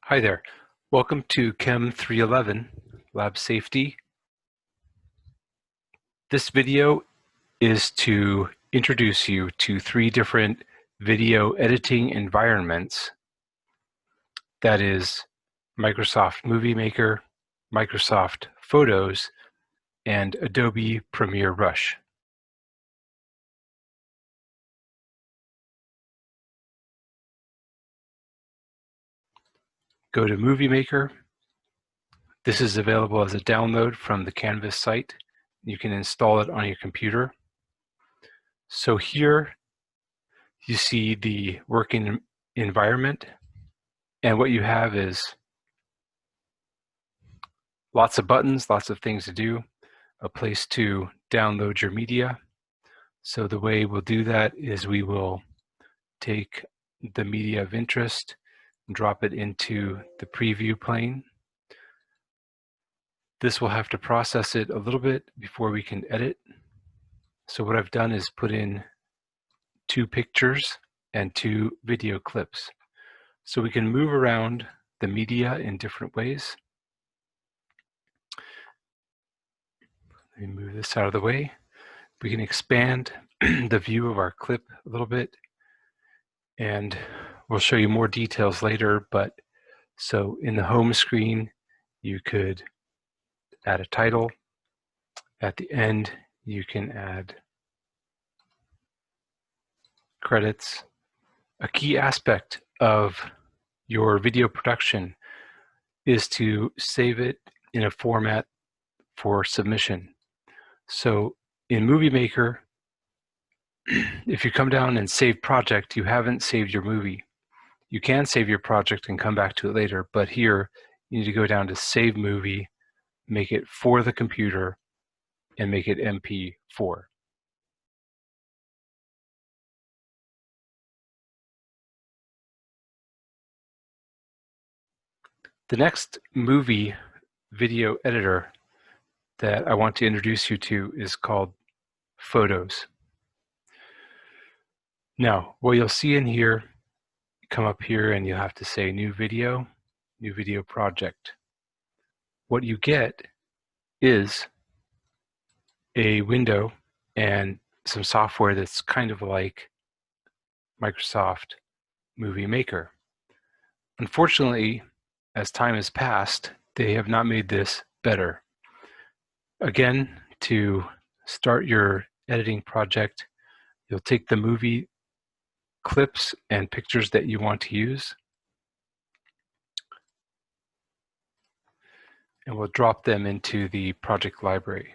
Hi there. Welcome to CHEM 311, Lab Safety. This video is to introduce you to 3 different video editing environments. That is Microsoft Moviemaker, Microsoft Photos, and Adobe Premiere Rush. Go to Moviemaker. This is available as a download from the Canvas site. You can install it on your computer. So here you see the working environment, and what you have is lots of buttons, lots of things to do, a place to download your media. So the way we'll do that is we will take the media of interest and drop it into the preview plane. This will have to process it a little bit before we can edit. So what I've done is put in 2 pictures and 2 video clips. So we can move around the media in different ways. Let me move this out of the way. We can expand the view of our clip a little bit, and we'll show you more details later. But so in the home screen, you could add a title. At the end, you can add credits. A key aspect of your video production is to save it in a format for submission. So in Moviemaker, if you come down and save project, you haven't saved your movie. You can save your project and come back to it later, but here you need to go down to Save Movie, make it for the computer, and make it MP4. The next movie video editor that I want to introduce you to is called Photos. Now, what you'll see in here, come up here and you'll have to say New Video Project. What you get is a window and some software that's kind of like Microsoft Movie Maker. Unfortunately, as time has passed, they have not made this better. Again, to start your editing project, you'll take the movie clips and pictures that you want to use, and we'll drop them into the project library.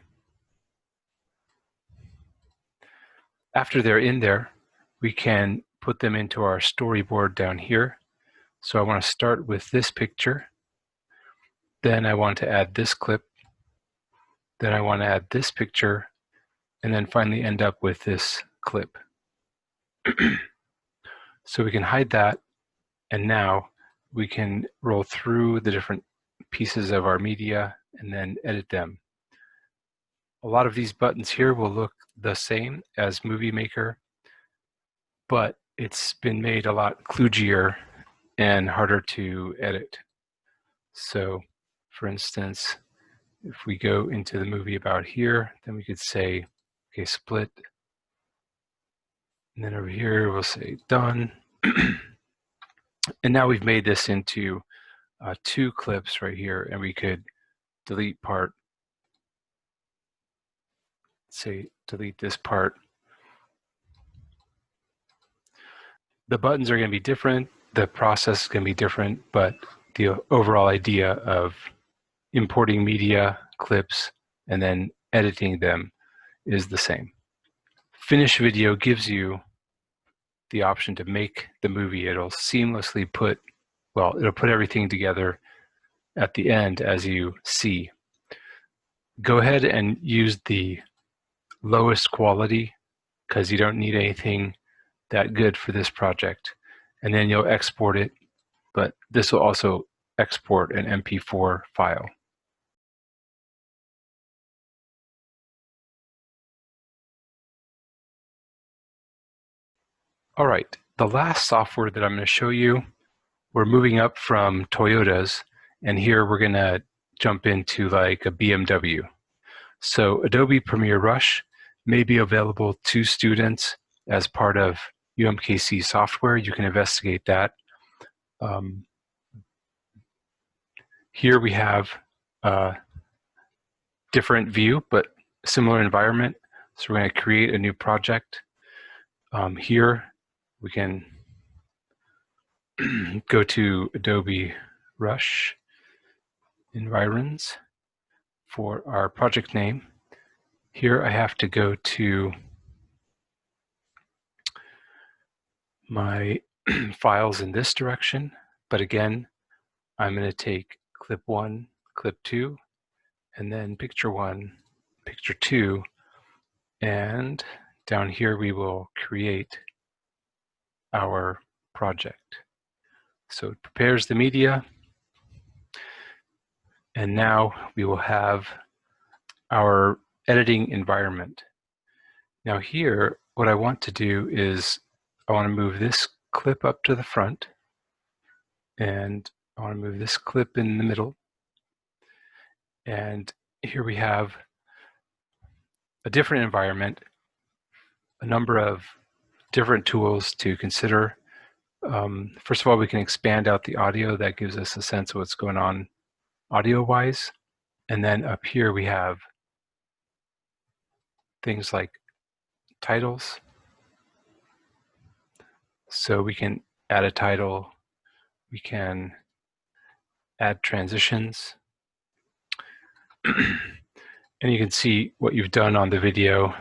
After they're in there, we can put them into our storyboard down here. So I want to start with this picture, then I want to add this clip, then I want to add this picture, and then finally end up with this clip. So we can hide that, and now we can roll through the different pieces of our media and then edit them. A lot of these buttons here will look the same as Movie Maker, but it's been made a lot kludgier and harder to edit. So for instance, if we go into the movie about here, then we could say, okay, split. And then over here, we'll say done. And now we've made this into 2 clips right here, and we could delete part, say delete this part. The buttons are going to be different, the process is going to be different, but the overall idea of importing media, clips, and then editing them is the same. Finish Video gives you the option to make the movie. It'll seamlessly put, well, it'll put everything together at the end as you see. Go ahead and use the lowest quality because you don't need anything that good for this project. And then you'll export it, but this will also export an MP4 file. All right, the last software that I'm going to show you we're moving up from Toyotas, and here we're going to jump into like a BMW. So Adobe Premiere Rush may be available to students as part of UMKC software. You can investigate that. Here we have a different view, but similar environment. So we're going to create a new project. Here we can go to Adobe Rush environs for our project name. Here I have to go to my files in this direction, but again, I'm going to take clip 1, clip 2, and then picture 1, picture 2, and down here we will create our project. So it prepares the media, and now we will have our editing environment. Now here, what I want to do is I want to move this clip up to the front, and I want to move this clip in the middle. And here we have a different environment, a number of different tools to consider. First of all, we can expand out the audio. That gives us a sense of what's going on audio-wise. And then up here we have things like titles. So we can add a title, we can add transitions, and you can see what you've done on the video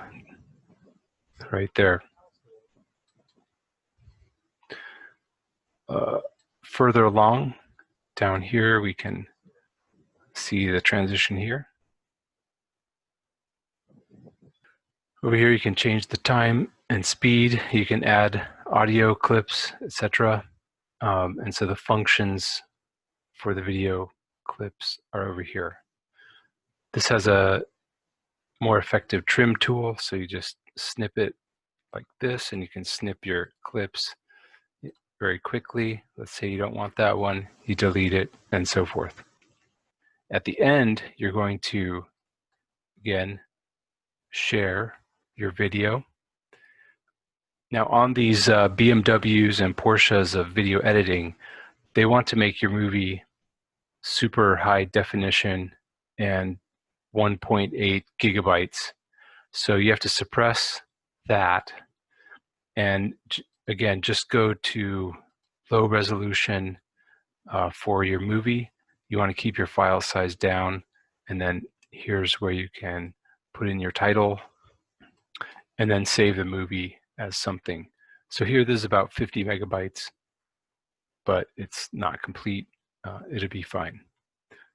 right there. Further along, down here, we can see the transition here. Over here, you can change the time and speed. You can add audio clips, etc. And so the functions for the video clips are over here. This has a more effective trim tool, so you just snip it like this, and you can snip your clips very quickly. Let's say you don't want that one, you delete it, and so forth. At the end, you're going to, again, share your video. Now on these BMWs and Porsches of video editing, they want to make your movie super high definition and 1.8 gigabytes. So you have to suppress that. And again, just go to low resolution for your movie. You want to keep your file size down. And then here's where you can put in your title and then save the movie as something. So here this is about 50 megabytes, but it's not complete. It'll be fine.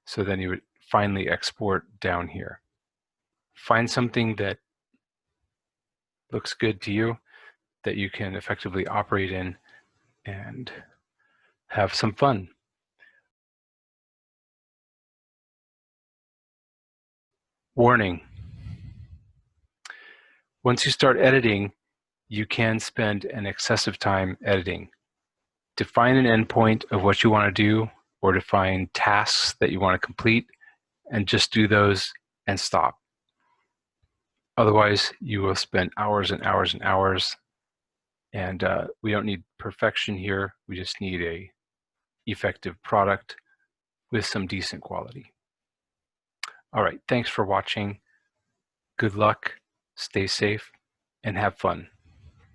So then you would finally export down here. Find something that looks good to you, that you can effectively operate in, and have some fun. Warning. Once you start editing, you can spend an excessive time editing. Define an endpoint of what you want to do, or define tasks that you want to complete, and just do those and stop. Otherwise, you will spend hours and hours and hours, and we don't need perfection here. We just need a effective product with some decent quality. All right, thanks for watching. Good luck, stay safe, and have fun.